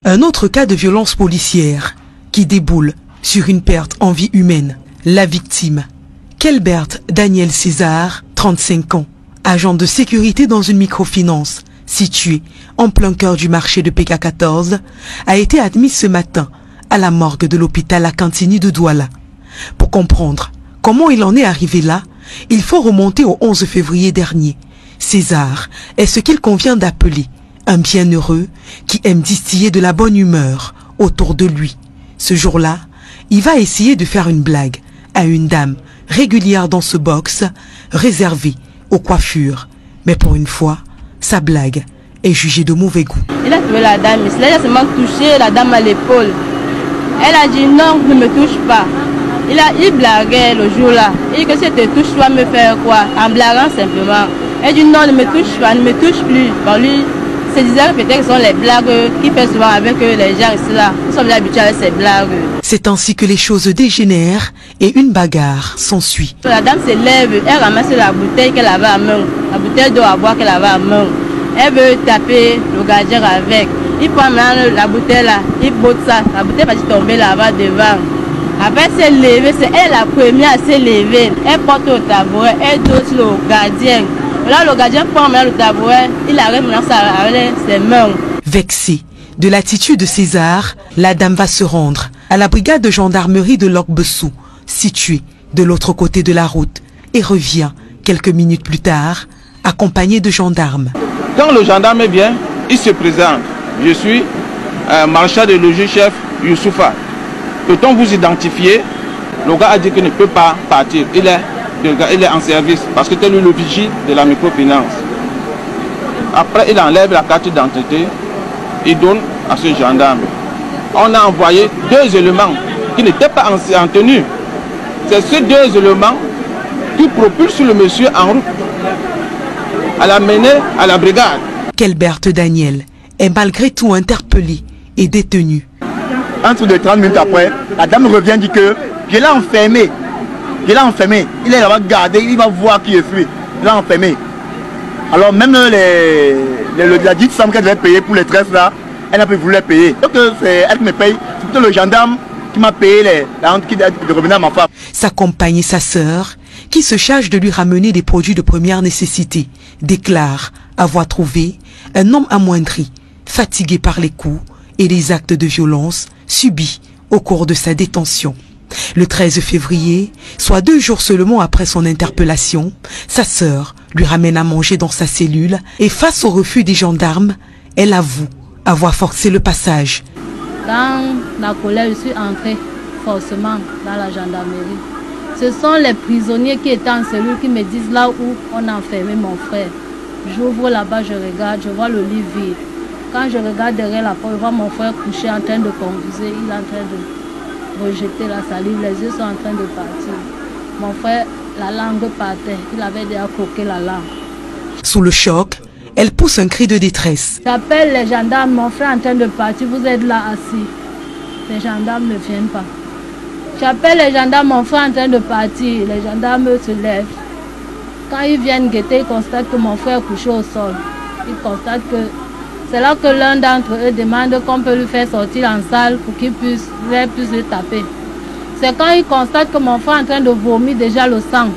Un autre cas de violence policière qui déboule sur une perte en vie humaine. La victime, Kelbert Daniel César, 35 ans, agent de sécurité dans une microfinance située en plein cœur du marché de PK14, a été admis ce matin à la morgue de l'hôpital Akantini de Douala. Pour comprendre comment il en est arrivé là, il faut remonter au 11 février dernier. César est ce qu'il convient d'appeler un bienheureux qui aime distiller de la bonne humeur autour de lui. Ce jour-là, il va essayer de faire une blague à une dame régulière dans ce box réservé aux coiffures. Mais pour une fois, sa blague est jugée de mauvais goût. Il a trouvé la dame, il a seulement touché la dame à l'épaule. Elle a dit non, ne me touche pas. Il blaguait le jour-là. Il dit que si tu te touches, tu vas me faire quoi? En blaguant simplement. Elle dit non, ne me touche pas, ne me touche plus. Bon, lui, se disait peut-être que ce sont les blagues qu'il fait souvent avec les gens ici là. Nous sommes habitués avec ces blagues. C'est ainsi que les choses dégénèrent et une bagarre s'ensuit. La dame se lève, elle ramasse la bouteille qu'elle avait à main, la bouteille d'eau à boire qu'elle avait à main. Elle veut taper le gardien avec. Il prend maintenant la bouteille là, il botte ça, la bouteille va tomber là-bas devant. Après elle s'est levée, c'est elle la première à se lever. Elle porte au tabouret, elle dote le gardien. Là, le gardien prend le tabouret, il arrête maintenant avec ses mains. Vexée de l'attitude de César, la dame va se rendre à la brigade de gendarmerie de Lokbessou, située de l'autre côté de la route, et revient quelques minutes plus tard, accompagnée de gendarmes. Quand le gendarme vient, il se présente. Je suis marchand de logis-chef Youssoufa. Peut-on vous identifier? Le gars a dit qu'il ne peut pas partir. Il est en service parce que c'est lui le vigile de la microfinance. Après, il enlève la carte d'identité, il donne à ce gendarme. On a envoyé 2 éléments qui n'étaient pas en tenue. C'est ces 2 éléments qui propulsent le monsieur en route à l'amener à la brigade. Kelbert Daniel est malgré tout interpellé et détenu. Entre de 30 minutes après, la dame revient et dit que je l'ai enfermé. Je l'ai enfermé. Il est là-bas gardé, il va voir qui je suis. Il l'a enfermé. Alors même la dite somme qu'elle devait payer pour les tresses là, elle n'a pas voulu les payer. Donc c'est elle qui me paye. C'est plutôt le gendarme qui m'a payé la honte de revenir à ma femme. Sa compagne et sa sœur, qui se chargent de lui ramener des produits de première nécessité, déclarent avoir trouvé un homme amoindri, fatigué par les coups et les actes de violence subis au cours de sa détention. Le 13 février, soit 2 jours seulement après son interpellation, sa sœur lui ramène à manger dans sa cellule et face au refus des gendarmes, elle avoue avoir forcé le passage. Dans la colère, je suis entrée forcément dans la gendarmerie. Ce sont les prisonniers qui étaient en cellule qui me disent là où on a enfermé mon frère. J'ouvre là-bas, je regarde, je vois le lit vide. Quand je regarde derrière la porte, je vois mon frère couché en train de convulser, il est en train de rejeter la salive, les yeux sont en train de partir. Mon frère, la langue partait, il avait déjà croqué la langue. Sous le choc, elle pousse un cri de détresse. J'appelle les gendarmes, mon frère est en train de partir, vous êtes là assis. Les gendarmes ne viennent pas. J'appelle les gendarmes, mon frère est en train de partir, les gendarmes se lèvent. Quand ils viennent guetter, ils constatent que mon frère est couché au sol. Ils constatent que c'est là que l'un d'entre eux demande qu'on peut lui faire sortir en salle pour qu'il puisse le taper. C'est quand ils constatent que mon frère est en train de vomir déjà le sang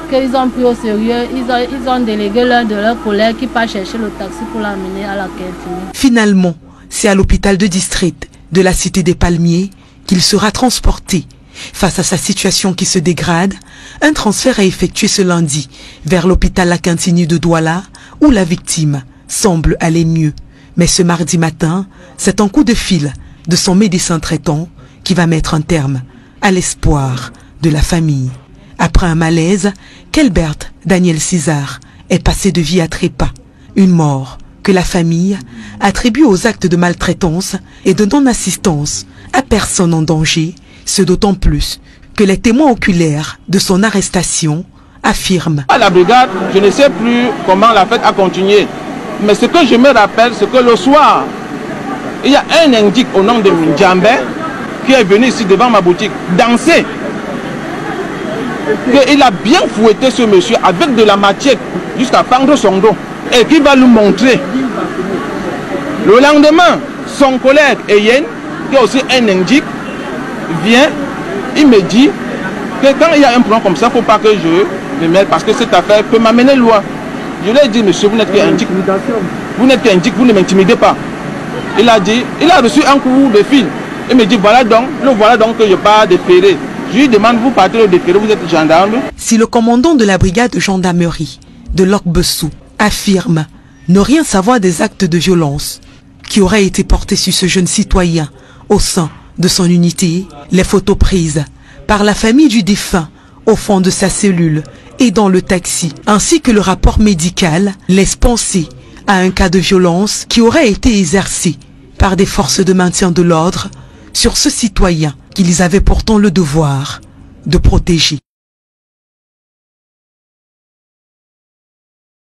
qu'ils ont pris au sérieux. Ils ont délégué l'un de leurs collègues qui part chercher le taxi pour l'amener à la Keltini. Finalement, c'est à l'hôpital de district de la Cité des Palmiers qu'il sera transporté. Face à sa situation qui se dégrade, un transfert est effectué ce lundi vers l'hôpital Akantini de Douala où la victime semble aller mieux. Mais ce mardi matin, c'est un coup de fil de son médecin traitant qui va mettre un terme à l'espoir de la famille. Après un malaise, Kelbert Daniel César est passé de vie à trépas. Une mort que la famille attribue aux actes de maltraitance et de non-assistance à personne en danger, ce d'autant plus que les témoins oculaires de son arrestation affirment. À la brigade, je ne sais plus comment la fête a continué. Mais ce que je me rappelle, c'est que le soir, il y a un indique au nom de Ndjambe qui est venu ici devant ma boutique danser. Il a bien fouetté ce monsieur avec de la matière jusqu'à pendre son dos et qui va lui montrer Le lendemain, son collègue Eyen, qui est aussi un indique, vient, il me dit que quand il y a un problème comme ça, il ne faut pas que je me mette parce que cette affaire peut m'amener loin. Je lui ai dit, monsieur, vous n'êtes qu'indique. Vous n'êtes qu'indique, vous ne m'intimidez pas. Il a dit, il a reçu un coup de fil. Il me dit, voilà donc que je pars déférer. Je lui demande, vous partez au déféré, vous êtes gendarme. Si le commandant de la brigade de gendarmerie de Lok-Bessou affirme ne rien savoir des actes de violence qui auraient été portés sur ce jeune citoyen au sein de son unité, les photos prises par la famille du défunt au fond de sa cellule et dans le taxi, ainsi que le rapport médical, laissent penser à un cas de violence qui aurait été exercé par des forces de maintien de l'ordre sur ce citoyen qu'ils avaient pourtant le devoir de protéger.